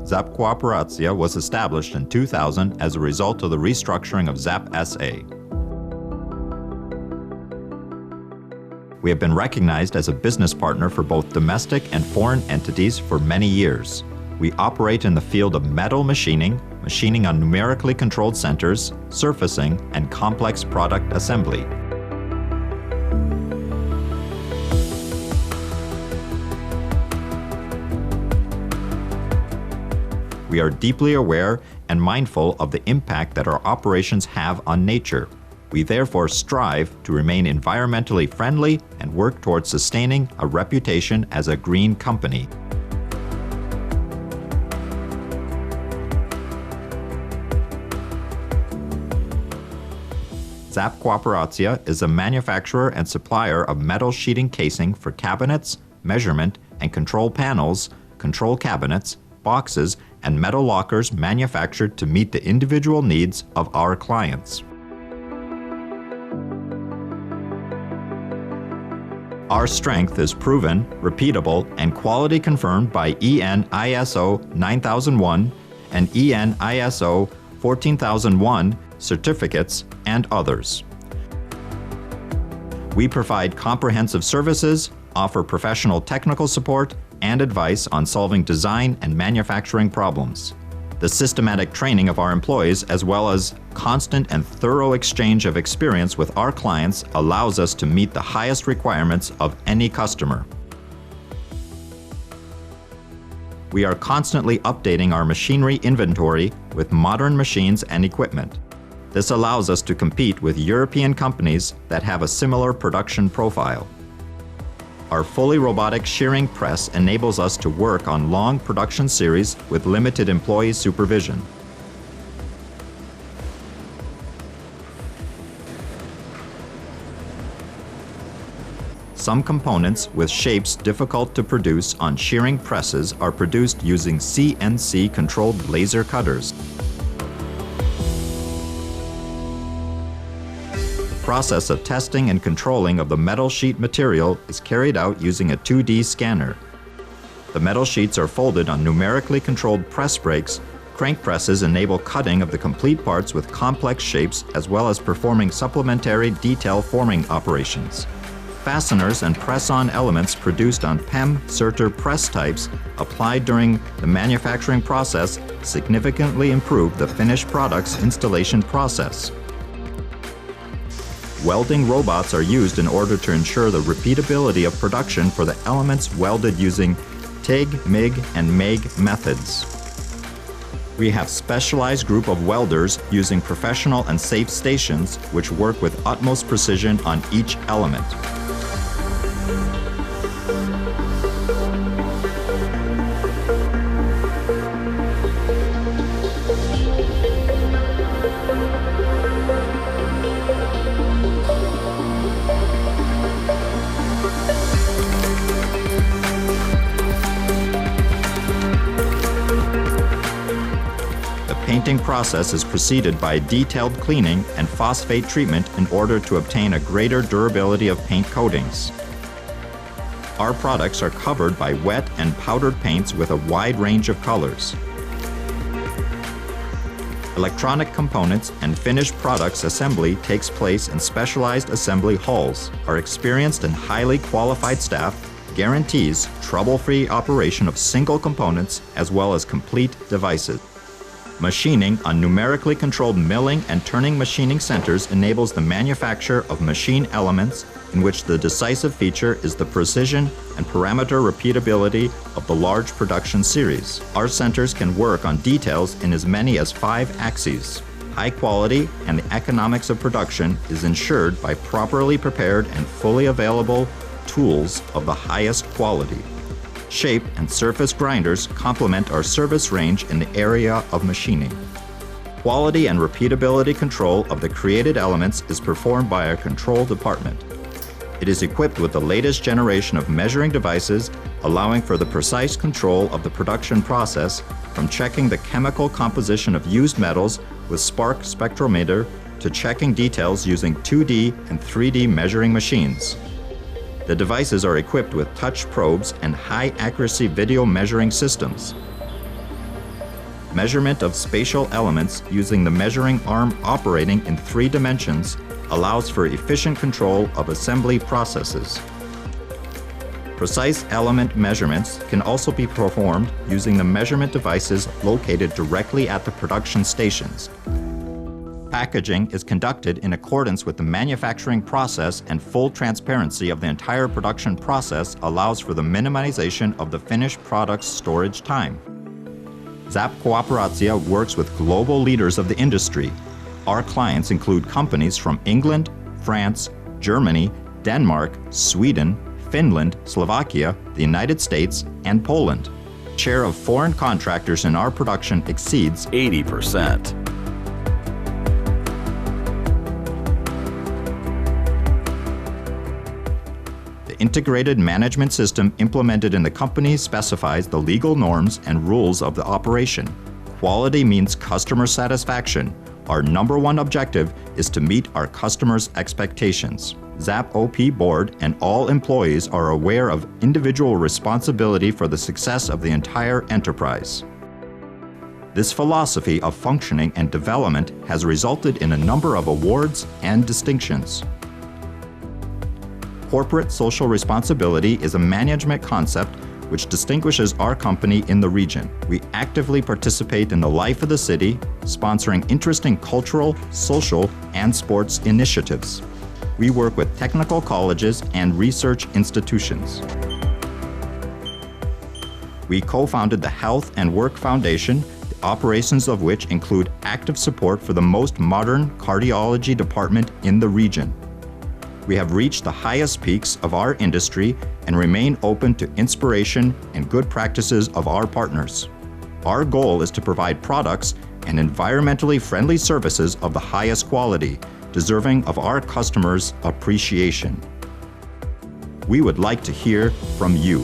ZAP Kooperacja was established in 2000 as a result of the restructuring of ZAP SA. We have been recognized as a business partner for both domestic and foreign entities for many years. We operate in the field of metal machining, machining on numerically controlled centers, surfacing, and complex product assembly. We are deeply aware and mindful of the impact that our operations have on nature. We therefore strive to remain environmentally friendly and work towards sustaining a reputation as a green company. ZAP Kooperacja is a manufacturer and supplier of metal sheeting casing for cabinets, measurement and control panels, control cabinets, boxes, and metal lockers manufactured to meet the individual needs of our clients. Our strength is proven, repeatable, and quality confirmed by EN ISO 9001 and EN ISO 14001 certificates and others. We provide comprehensive services, offer professional technical support, and advice on solving design and manufacturing problems. The systematic training of our employees, as well as constant and thorough exchange of experience with our clients, allows us to meet the highest requirements of any customer. We are constantly updating our machinery inventory with modern machines and equipment. This allows us to compete with European companies that have a similar production profile. Our fully robotic shearing press enables us to work on long production series with limited employee supervision. Some components with shapes difficult to produce on shearing presses are produced using CNC-controlled laser cutters. The process of testing and controlling of the metal sheet material is carried out using a 2D scanner. The metal sheets are folded on numerically controlled press brakes. Crank presses enable cutting of the complete parts with complex shapes, as well as performing supplementary detail forming operations. Fasteners and press-on elements produced on PEM Serter press types applied during the manufacturing process significantly improve the finished product's installation process. Welding robots are used in order to ensure the repeatability of production for the elements welded using TIG, MIG, and MAG methods. We have specialized group of welders using professional and safe stations which work with utmost precision on each element. The painting process is preceded by detailed cleaning and phosphate treatment in order to obtain a greater durability of paint coatings. Our products are covered by wet and powdered paints with a wide range of colors. Electronic components and finished products assembly takes place in specialized assembly halls. Our experienced and highly qualified staff guarantees trouble-free operation of single components as well as complete devices. Machining on numerically controlled milling and turning machining centers enables the manufacture of machine elements in which the decisive feature is the precision and parameter repeatability of the large production series. Our centers can work on details in as many as 5 axes. High quality and the economics of production is ensured by properly prepared and fully available tools of the highest quality. Shape and surface grinders complement our service range in the area of machining. Quality and repeatability control of the created elements is performed by our control department. It is equipped with the latest generation of measuring devices, allowing for the precise control of the production process, from checking the chemical composition of used metals with spark spectrometer to checking details using 2D and 3D measuring machines. The devices are equipped with touch probes and high-accuracy video measuring systems. Measurement of spatial elements using the measuring arm operating in 3 dimensions allows for efficient control of assembly processes. Precise element measurements can also be performed using the measurement devices located directly at the production stations. Packaging is conducted in accordance with the manufacturing process, and full transparency of the entire production process allows for the minimization of the finished product's storage time. ZAP Kooperacja works with global leaders of the industry. Our clients include companies from England, France, Germany, Denmark, Sweden, Finland, Slovakia, the United States, and Poland. Share of foreign contractors in our production exceeds 80%. The integrated management system implemented in the company specifies the legal norms and rules of the operation. Quality means customer satisfaction. Our #1 objective is to meet our customers' expectations. ZAP OP Board and all employees are aware of individual responsibility for the success of the entire enterprise. This philosophy of functioning and development has resulted in a number of awards and distinctions. Corporate social responsibility is a management concept which distinguishes our company in the region. We actively participate in the life of the city, sponsoring interesting cultural, social, and sports initiatives. We work with technical colleges and research institutions. We co-founded the Health and Work Foundation, the operations of which include active support for the most modern cardiology department in the region. We have reached the highest peaks of our industry and remain open to inspiration and good practices of our partners. Our goal is to provide products and environmentally friendly services of the highest quality, deserving of our customers' appreciation. We would like to hear from you.